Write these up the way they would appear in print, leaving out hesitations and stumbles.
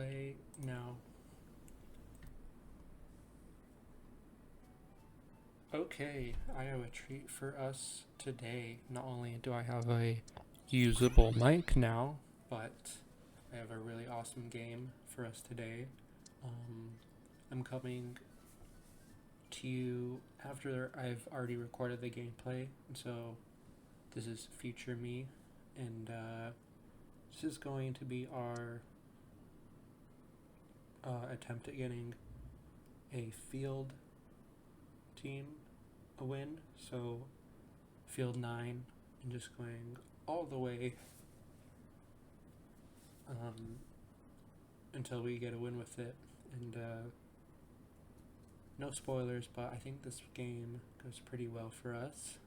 Play now. Okay, I have a treat for us today. Not only do I have a usable mic now, but I have a really awesome game for us today. Um, I'm coming to you after I've already recorded the gameplay, and so this is future me, and this is going to be our attempt at getting a field team a win. So field 9 and just going all the way until we get a win with it. And no spoilers, but I think this game goes pretty well for us.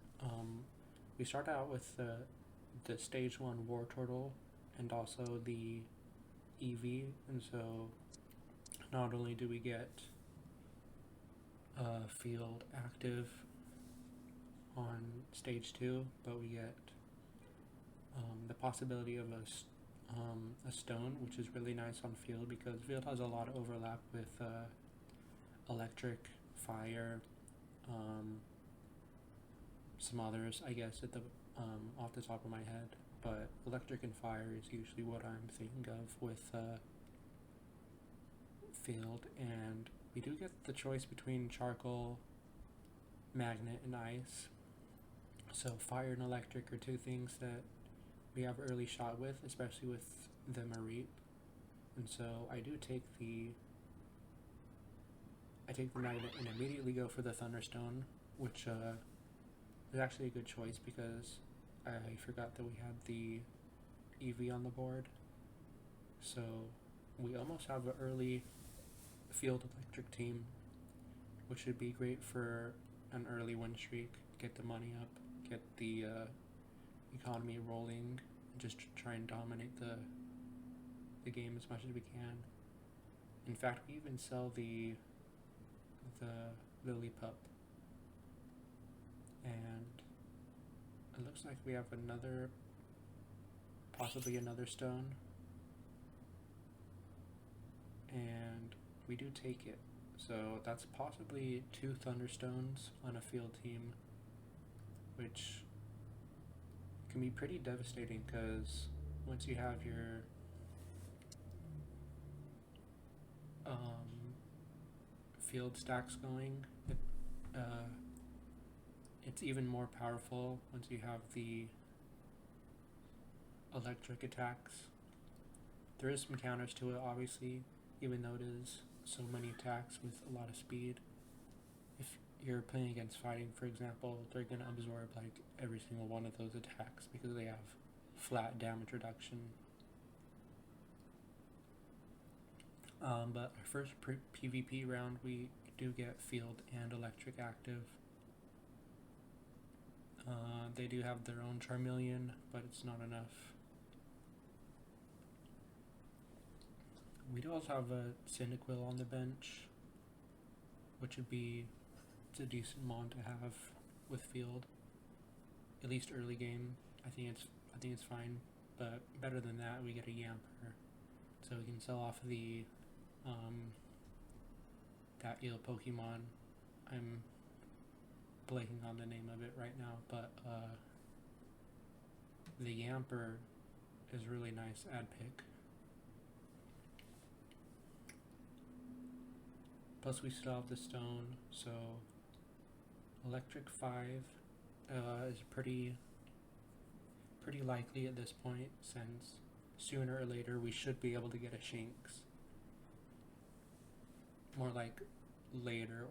We start out with the stage 1 War Turtle and also the Eevee, and so not only do we get field active on stage 2, but we get the possibility of a stone, which is really nice on field because field has a lot of overlap with electric, fire, some others, I guess, at the off the top of my head. But electric and fire is usually what I'm thinking of with field, and we do get the choice between charcoal, magnet, and ice. So fire and electric are two things that we have early shot with, especially with the Mareep. And so I do take the magnet and immediately go for the Thunderstone, which is actually a good choice because I forgot that we had the Eevee on the board. So we almost have an early field electric team, which would be great for an early win streak, get the money up, get the economy rolling, and just try and dominate the game as much as we can. In fact, we even sell the Lillipup, and it looks like we have possibly another stone, and we do take it. So that's possibly 2 Thunderstones on a field team, which can be pretty devastating because once you have your field stacks going, it's even more powerful once you have the electric attacks. There is some counters to it, obviously, even though it is so many attacks with a lot of speed. If you're playing against fighting, for example, they're going to absorb like every single one of those attacks because they have flat damage reduction. But our first PvP round, we do get field and electric active. They do have their own Charmeleon, but it's not enough. We do also have a Cyndaquil on the bench, which would be a decent mon to have with field, at least early game. I think it's fine, but better than that, we get a Yamper, so we can sell off the that eel Pokemon. I'm blanking on the name of it right now, but the Yamper is really nice ad pick. Plus we still have the stone, so electric 5 is pretty likely at this point, since sooner or later we should be able to get a Shinx. More like later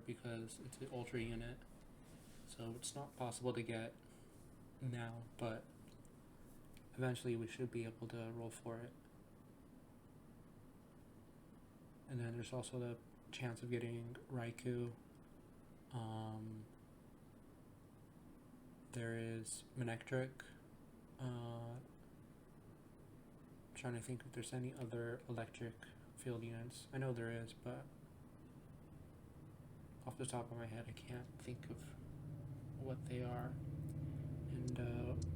because it's an ultra unit, so it's not possible to get now, but eventually we should be able to roll for it. And then there's also the chance of getting Raikou. There is Manectric. Trying to think if there's any other electric field units. I know there is, but off the top of my head I can't think of what they are. And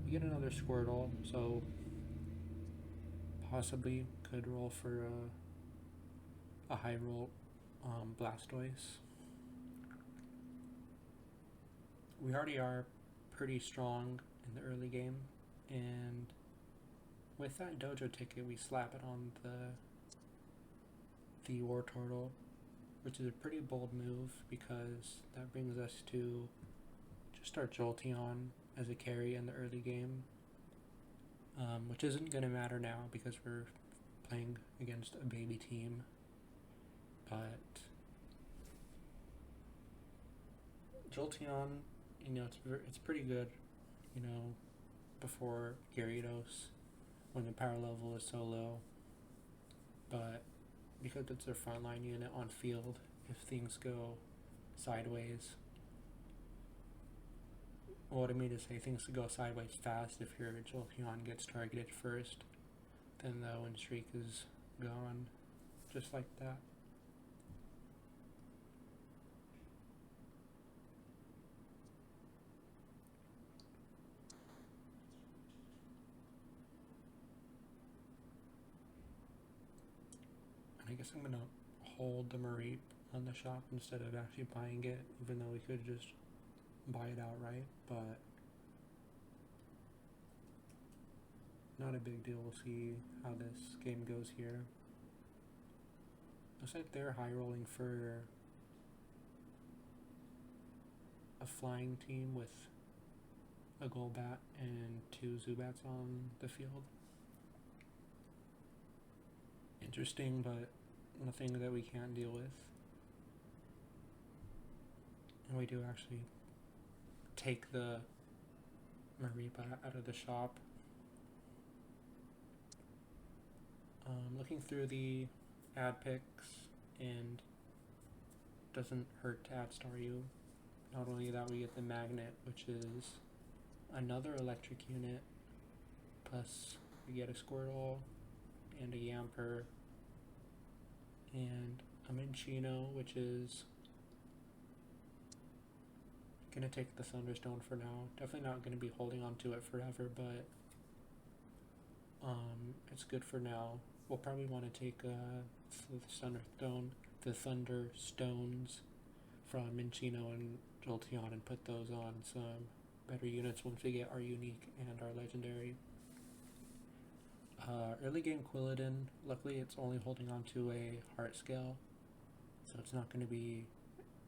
we get another Squirtle, so possibly could roll for a high roll Blastoise. We already are pretty strong in the early game, and with that dojo ticket we slap it on the Wartortle, which is a pretty bold move because that brings us to just our Jolteon as a carry in the early game, which isn't going to matter now because we're playing against a baby team, but Jolteon, it's pretty good, before Gyarados when the power level is so low, but because it's their frontline unit on field, if things go sideways, what I mean to say, things go sideways fast. If your Jolteon gets targeted first, then the win streak is gone, just like that. And I guess I'm gonna hold the Mareep on the shop instead of actually buying it, even though we could just buy it outright, but not a big deal. We'll see how this game goes here. Looks like they're high rolling for a flying team with a Golbat and 2 Zubats on the field. Interesting, but nothing that we can't deal with. And we do actually take the Mareep out of the shop. Looking through the ad picks, and doesn't hurt to add Staryu. Not only that, we get the Magnet, which is another electric unit, plus we get a Squirtle and a Yamper and a Minccino, which is gonna take the Thunderstone for now. Definitely not gonna be holding on to it forever, but it's good for now. We'll probably want to take the Thunderstones from Minccino and Jolteon and put those on some better units once we get our unique and our legendary. Early game Quilladin, luckily it's only holding on to a heart scale, so it's not going to be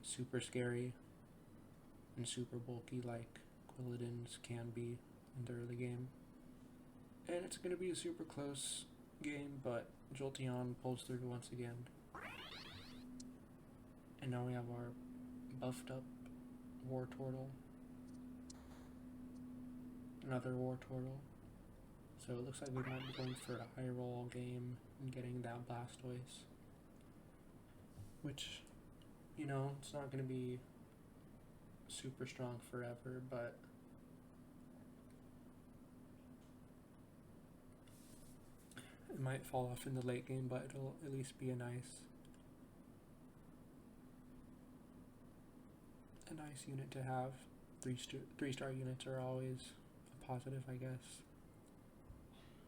super scary and super bulky like Quilladins can be in the early game. And it's going to be a super close game, but Jolteon pulls through once again. And now we have our buffed up Wartortle. Another Wartortle. So it looks like we might be going for a high roll game and getting that Blastoise. Which, it's not going to be super strong forever, but it might fall off in the late game, but it'll at least be a nice unit to have. 3-star units are always a positive, I guess.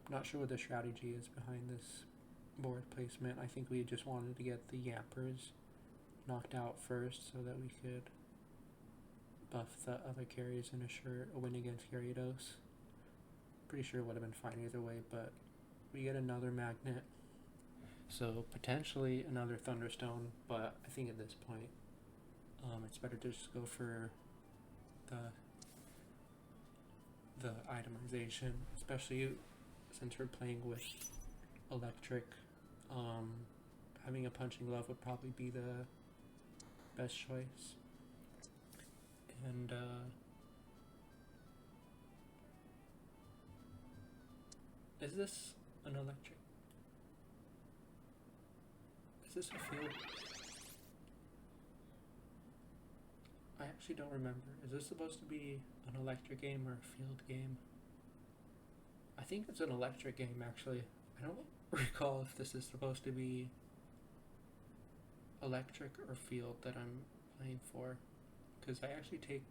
Not sure what the strategy is behind this board placement. I think we just wanted to get the Yampers knocked out first so that we could buff the other carries and assure a win against Gyarados. Pretty sure it would have been fine either way, but we get another Magnet, so potentially another Thunderstone, but I think at this point it's better to just go for the itemization, especially since we're playing with electric. Having a Punching Glove would probably be the best choice. And is this an electric? Is this a field? I actually don't remember. Is this supposed to be an electric game or a field game? I think it's an electric game, actually. I don't recall if this is supposed to be electric or field that I'm playing for, because I actually take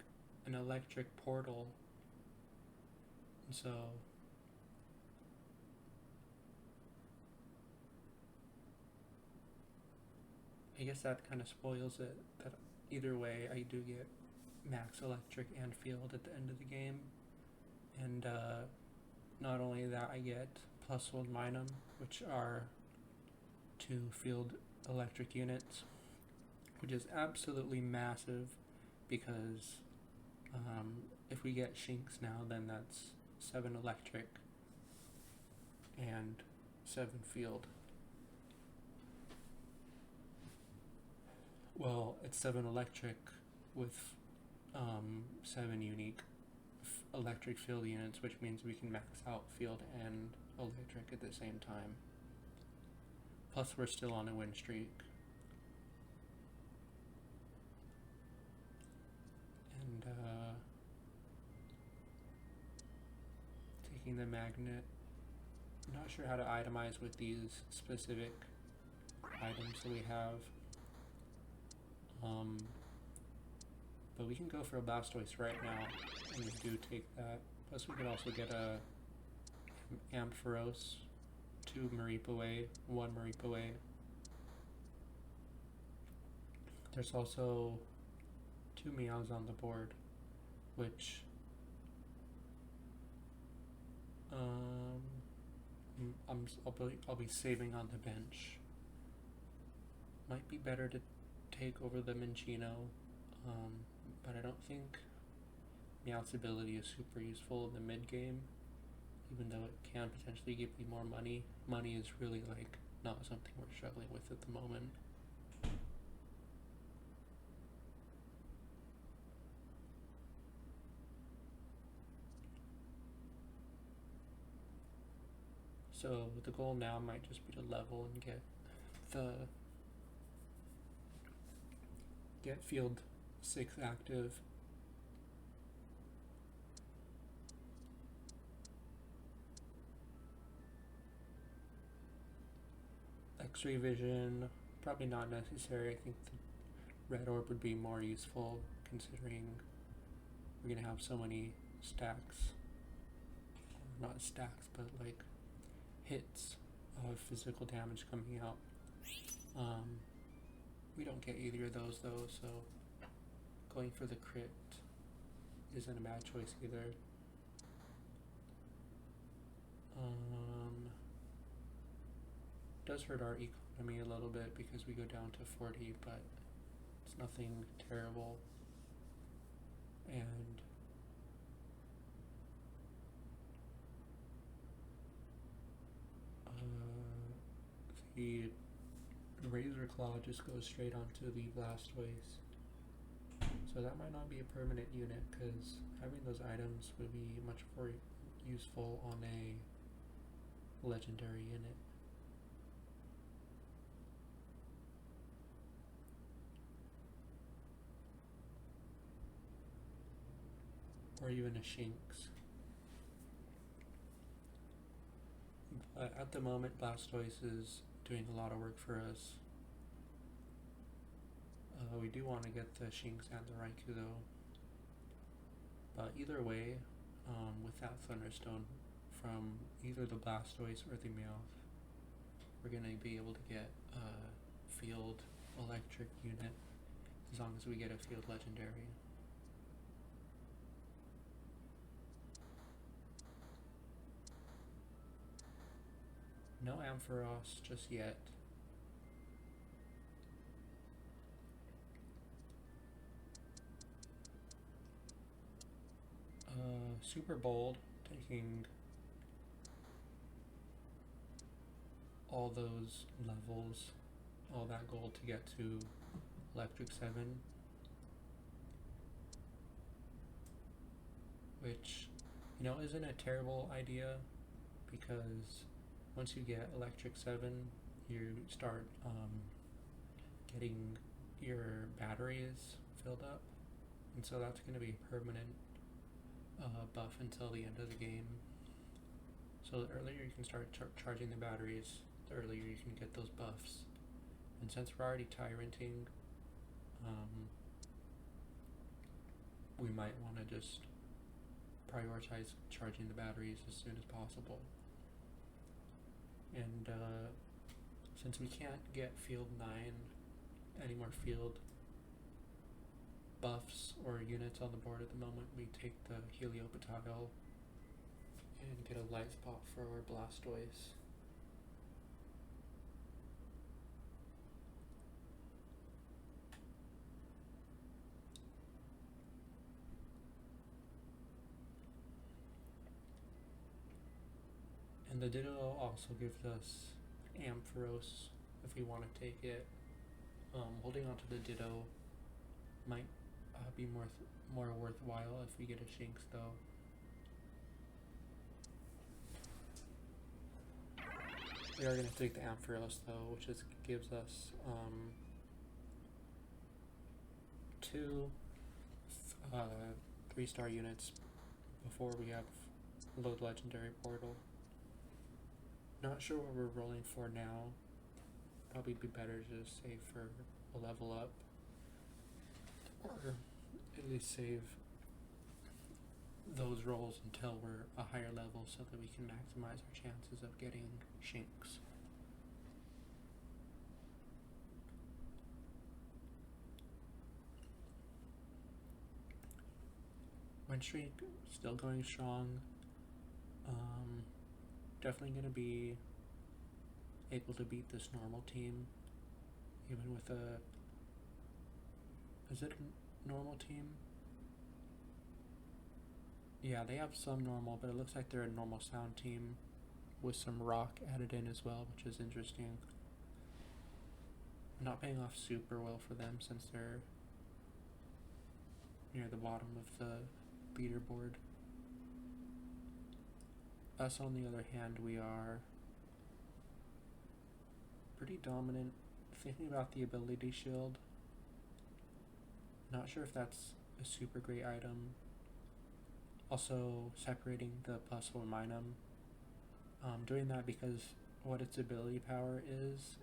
an electric portal, and so I guess that kind of spoils it. That either way, I do get max electric and field at the end of the game, and not only that, I get +1 minum, which are 2 field electric units, which is absolutely massive because if we get Shinx now, then that's 7 electric and 7 field. Well, it's 7 electric with 7 unique electric field units, which means we can max out field and electric at the same time. Plus, we're still on a win streak. And taking the magnet. I'm not sure how to itemize with these specific items that we have. But we can go for a Blastoise right now, and we do take that. Plus we could also get a Ampharos, 2 Mareep away, 1 Mareep away. There's also 2 Meows on the board, which I'll be saving on the bench. Might be better to take over the Minccino, but I don't think Meowth's ability is super useful in the mid game, even though it can potentially give me more money. Money is really like not something we're struggling with at the moment. So the goal now might just be to level and get field 6 active. X-ray vision, probably not necessary. I think the red orb would be more useful considering we're gonna have so many stacks, not stacks, but like hits of physical damage coming out. We don't get either of those though, so going for the crit isn't a bad choice either. Does hurt our economy a little bit because we go down to 40, but it's nothing terrible. And the Razor Claw just goes straight onto the Blastoise. So that might not be a permanent unit because having those items would be much more useful on a legendary unit. Or even a Shinx. But at the moment, Blastoise is doing a lot of work for us. We do want to get the Shinx and the Raikou though. But either way, with that Thunderstone from either the Blastoise or the Meowth, we're going to be able to get a field electric unit as long as we get a field legendary. No Ampharos just yet. Super bold, taking all those levels, all that gold to get to Electric 7, which, you know, isn't a terrible idea because once you get Electric 7, you start getting your batteries filled up, and so that's going to be a permanent buff until the end of the game. So the earlier you can start charging the batteries, the earlier you can get those buffs. And since we're already tyranting, we might want to just prioritize charging the batteries as soon as possible. And since we can't get Field 9 any more field buffs or units on the board at the moment, we take the Helioptile and get a light spot for our Blastoise. And the Ditto also gives us Ampharos if we want to take it. Holding on to the Ditto might be more worthwhile if we get a Shinx though. We are going to take the Ampharos though, which gives us 2 3-star units before we have load legendary portal. Not sure what we're rolling for now. Probably be better to just save for a level up, or at least save those rolls until we're a higher level so that we can maximize our chances of getting Shinx. Win streak still going strong. Definitely going to be able to beat this normal team, even with a... Is it a normal team? Yeah, they have some normal, but it looks like they're a normal sound team with some rock added in as well, which is interesting. Not paying off super well for them since they're near the bottom of the leaderboard. Us, on the other hand, we are pretty dominant. Thinking about the ability shield, not sure if that's a super great item. Also, separating the Plusle and Minun. Doing that because what its ability power is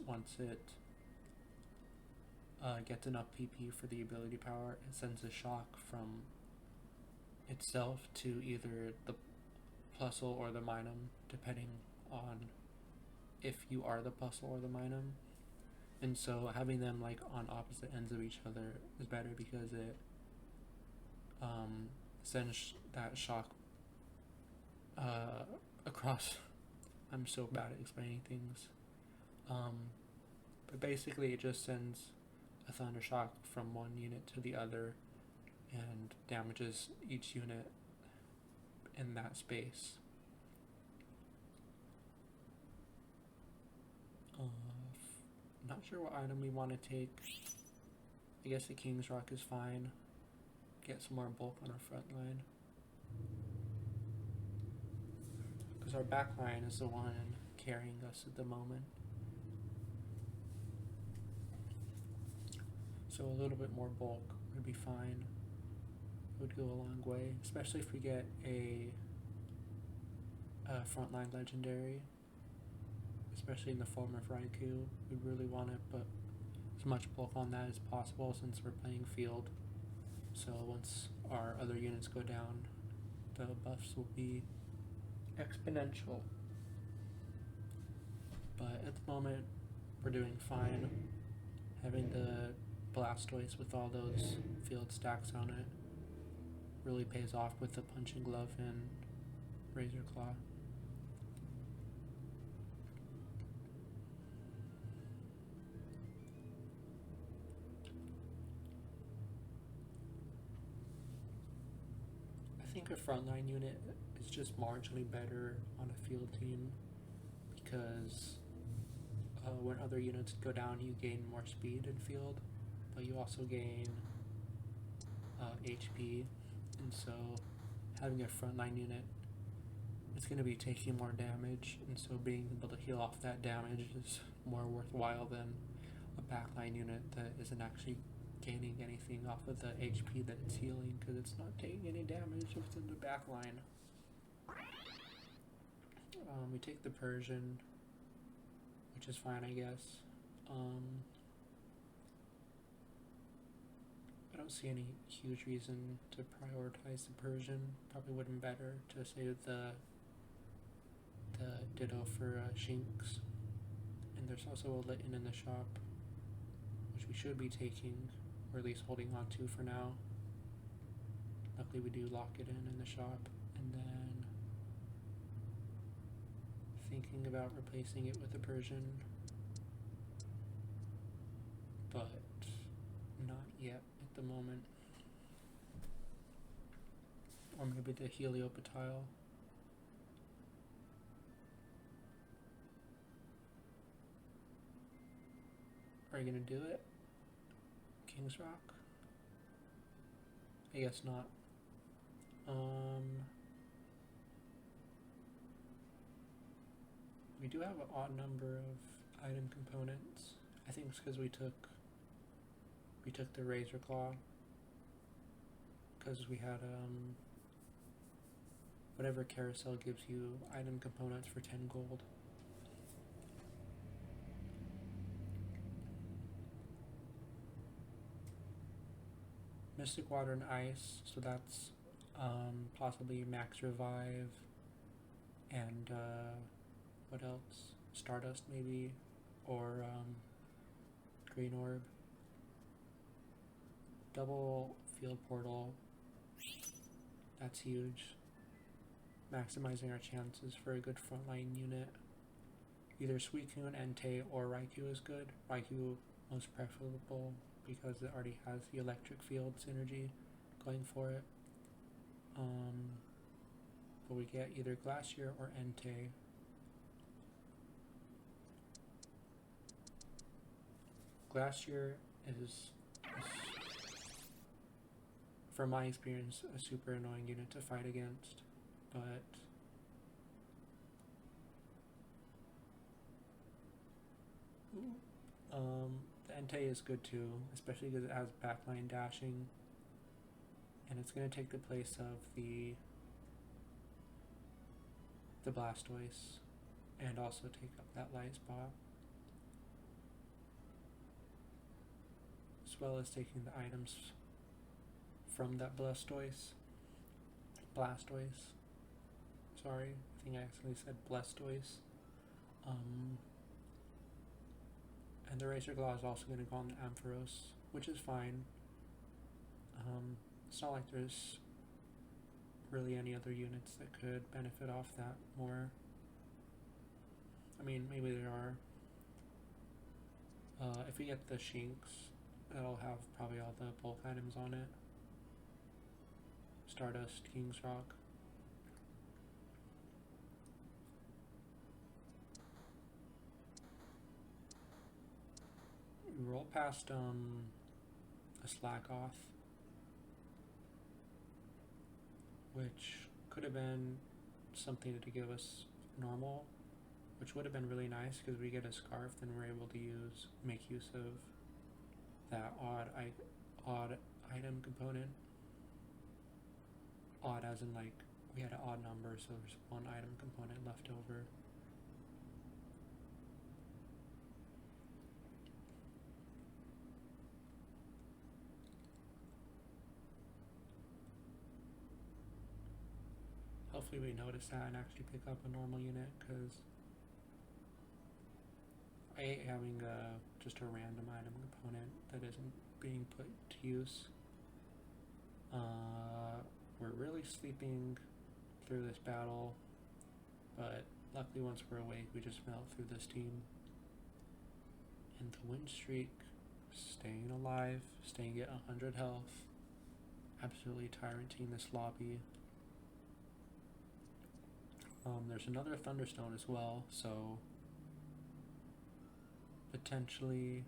once it gets enough PP for the ability power, it sends a shock from itself to either the Plusle or the Minun, depending on if you are the Plusle or the Minun. And so having them like on opposite ends of each other is better because it sends that shock across. I'm so bad at explaining things. But basically it just sends a thunder shock from one unit to the other and damages each unit in that space. Not sure what item we want to take. I guess the King's Rock is fine. Get some more bulk on our front line. Because our back line is the one carrying us at the moment. So a little bit more bulk would be fine. It would go a long way, especially if we get a frontline legendary, especially in the form of Raikou. We really want to put as much bulk on that as possible since we're playing field. So once our other units go down, the buffs will be exponential. But at the moment, we're doing fine. Having the Blastoise with all those field stacks on it really pays off with the Punching Glove and Razor Claw. I think a frontline unit is just marginally better on a field team because when other units go down, you gain more speed in field, but you also gain HP, and so having a frontline unit, it's going to be taking more damage, and so being able to heal off that damage is more worthwhile than a backline unit that isn't actually gaining anything off of the HP that it's healing because it's not taking any damage within the backline. We take the Persian, which is fine, I guess. I don't see any huge reason to prioritize the Persian. Probably would have been better to save the Ditto for Shinx. And there's also a Litten in the shop, which we should be taking, or at least holding on to for now. Luckily we do lock it in the shop, and then thinking about replacing it with a Persian, but not yet at the moment. Or maybe the Heliopatile. Are you gonna do it? King's Rock? I guess not. We do have an odd number of item components. I think it's because we took the Razor Claw, because we had whatever carousel gives you item components for 10 gold. Mystic Water and Ice, so that's possibly Max Revive, and what else? Stardust maybe, or Green Orb. Double Field Portal, that's huge. Maximizing our chances for a good frontline unit. Either Suicune, Entei, or Raikou is good. Raikou most preferable because it already has the electric field synergy going for it. But we get either Glacier or Entei. Glacier is, from my experience, a super annoying unit to fight against, but the Entei is good too, especially because it has backline dashing, and it's going to take the place of the Blastoise, and also take up that light spot, as well as taking the items from that Blastoise. Sorry, I think I accidentally said Blastoise. And the Razor Claw is also going to go on the Ampharos, which is fine. It's not like there's really any other units that could benefit off that more. I mean, maybe there are. If we get the Shinx, that'll have probably all the bulk items on it. Stardust, King's Rock. We roll past a Slakoth, which could have been something to give us normal, which would have been really nice because we get a Scarf, then we're able to make use of that odd item component. Odd as in like we had an odd number, so there's one item component left over. Hopefully we notice that and actually pick up a normal unit, because I hate having just a random item component that isn't being put to use. We're really sleeping through this battle, but luckily once we're awake we just melt through this team. And the win streak, staying alive, staying at 100 health, absolutely tyranting this lobby. There's another Thunderstone as well, so potentially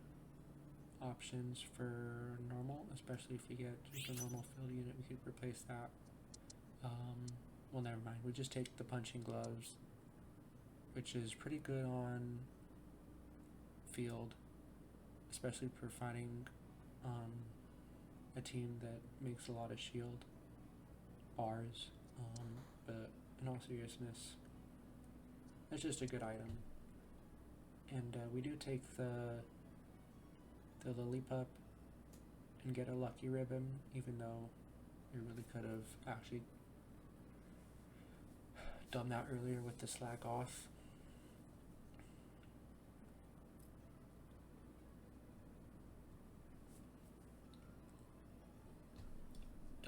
options for normal, especially if we get just a normal field unit, we could replace that. Well, never mind, we just take the Punching Gloves, which is pretty good on field, especially for fighting a team that makes a lot of shield bars, but in all seriousness, it's just a good item. And we do take the Lillipup and get a Lucky Ribbon, even though we really could have actually done that earlier with the Slakoth.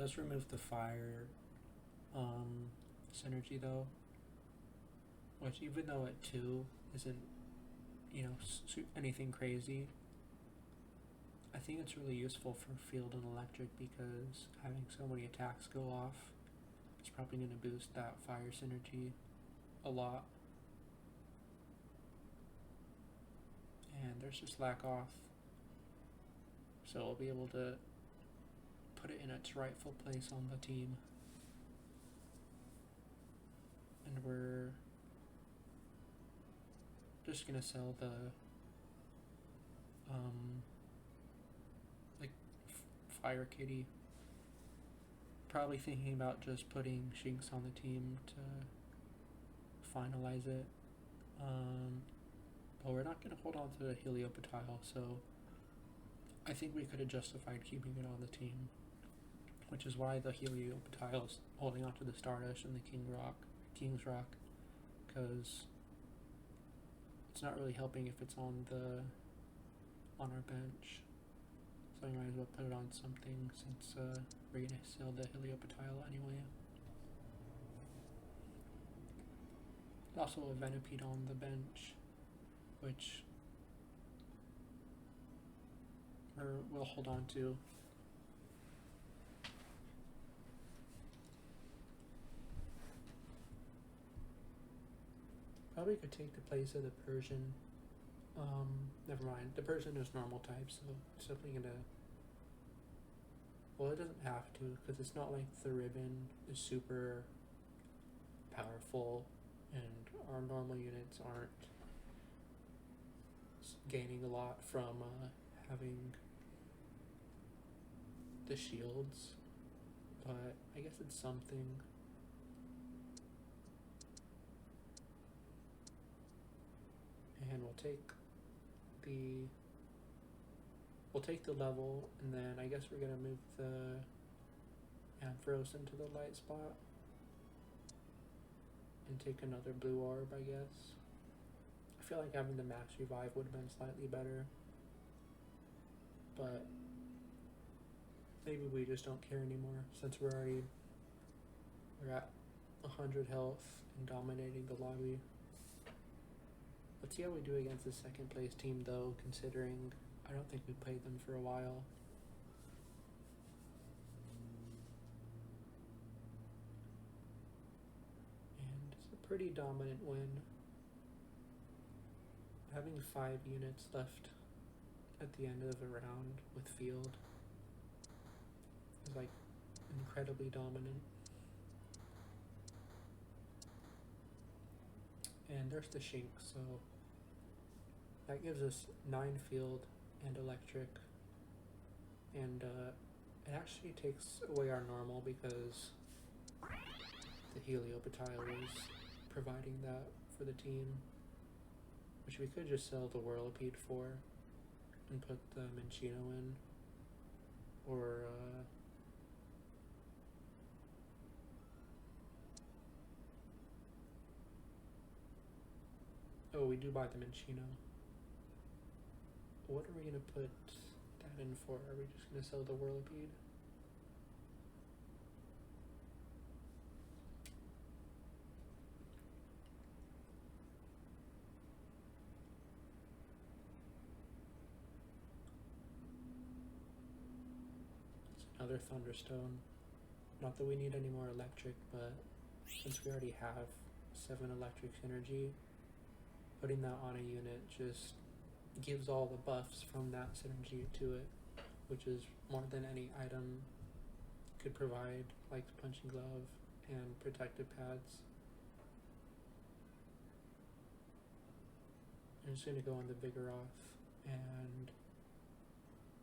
does remove the fire synergy though, which even though at 2 isn't, anything crazy, I think it's really useful for field and electric because having so many attacks go off is probably going to boost that fire synergy a lot. And there's just lack off, so we'll be able to put it in its rightful place on the team. And we're just gonna sell the Fire Kitty. Probably thinking about just putting Shinx on the team to finalize it. But we're not gonna hold on to the Helioptile, so I think we could have justified keeping it on the team, which is why the Helioptile is holding on to the Stardust and the King's Rock, because it's not really helping if it's on our bench. So we might as well put it on something since we're gonna sell the Helioptile anyway. Also a Venipede on the bench, which we'll hold on to. Probably could take the place of the Persian. Never mind. The Persian is normal type, so it's definitely gonna. Well, it doesn't have to, because it's not like the Ribbon is super powerful, and our normal units aren't gaining a lot from having the shields, but I guess it's something. And we'll take the level, and then I guess we're gonna move the Ampharos into the light spot and take another blue orb, I guess. I feel like having the max revive would have been slightly better, but maybe we just don't care anymore since we're at 100 health and dominating the lobby. Let's see how we do against the second place team though, considering I don't think we played them for a while. And it's a pretty dominant win. Having 5 units left at the end of a round with field is like incredibly dominant. And there's the Shinx, so that gives us 9 field and electric, and it actually takes away our normal because the Helioptile is providing that for the team, which we could just sell the Whirlipede for and put the Minccino in, or oh, we do buy the Minccino. What are we gonna put that in for? Are we just gonna sell the Whirlipede? It's another Thunderstone. Not that we need any more electric, but since we already have 7 electric synergy, putting that on a unit just gives all the buffs from that synergy to it, which is more than any item could provide, like the Punching Glove and protective pads. I'm just going to go on the Vigoroth, and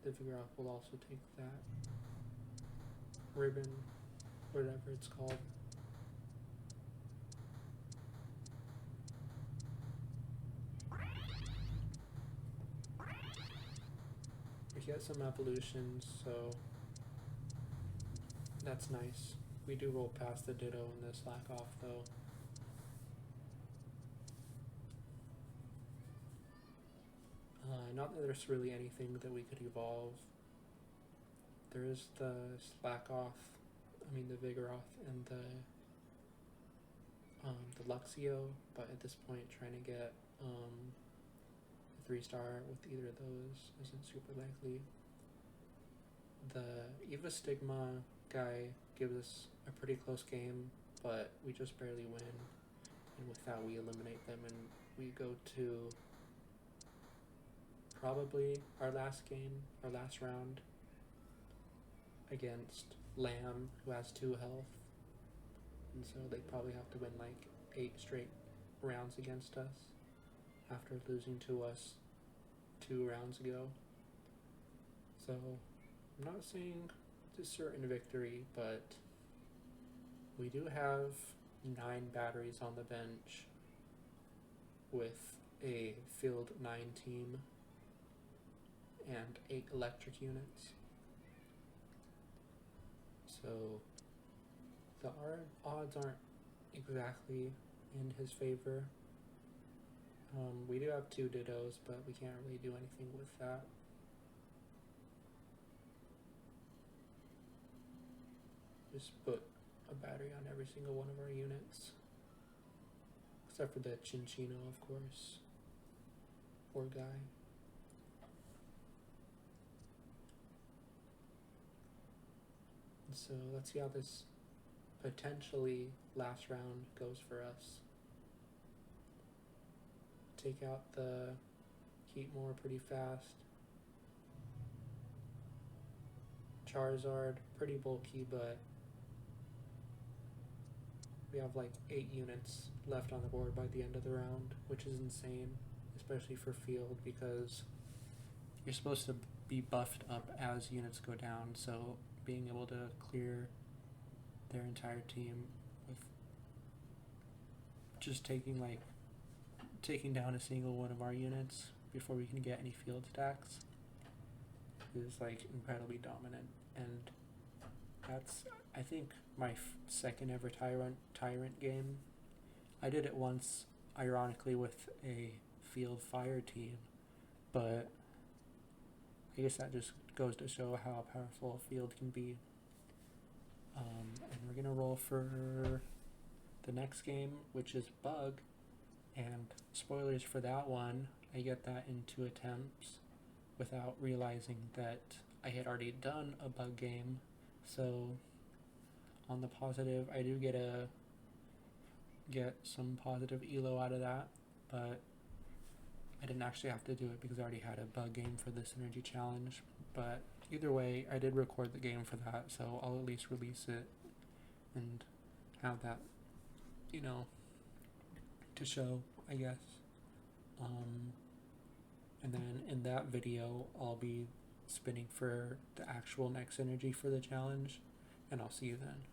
the Vigoroth will also take that ribbon, whatever it's called. We get some evolutions, so that's nice. We do roll past the Ditto in the slack off though. Not that there's really anything that we could evolve. There is the slack off the Vigoroth and the Luxio, but at this point trying to get a 3-star with either of those isn't super likely. The Eva Stigma guy gives us a pretty close game, but we just barely win, and with that we eliminate them and we go to probably our last round against Lamb, who has 2 health, and so they probably have to win like 8 straight rounds against us after losing to us 2 rounds ago. So I'm not saying it's a certain victory, but we do have 9 batteries on the bench with a field 9 team and 8 electric units. So the odds aren't exactly in his favor. We do have 2 Dittos, but we can't really do anything with that. Just put a battery on every single one of our units. Except for the Cinccino, of course. Poor guy. And so let's see how this potentially last round goes for us. Take out the Heatmor pretty fast. Charizard, pretty bulky, but we have like 8 units left on the board by the end of the round, which is insane, especially for field, because you're supposed to be buffed up as units go down, so being able to clear their entire team with just taking down a single one of our units before we can get any field stacks is like incredibly dominant. And that's, I think, my second ever Tyrant game. I did it once, ironically, with a field fire team, but I guess that just goes to show how powerful a field can be. And we're gonna roll for the next game, which is Bug, and spoilers for that one, I get that in 2 attempts without realizing that I had already done a Bug game. So on the positive, I do get some positive elo out of that, but I didn't actually have to do it because I already had a Bug game for this energy challenge. But either way, I did record the game for that, so I'll at least release it and have that, to show, I guess. And then in that video, I'll be spinning for the actual next energy for the challenge, and I'll see you then.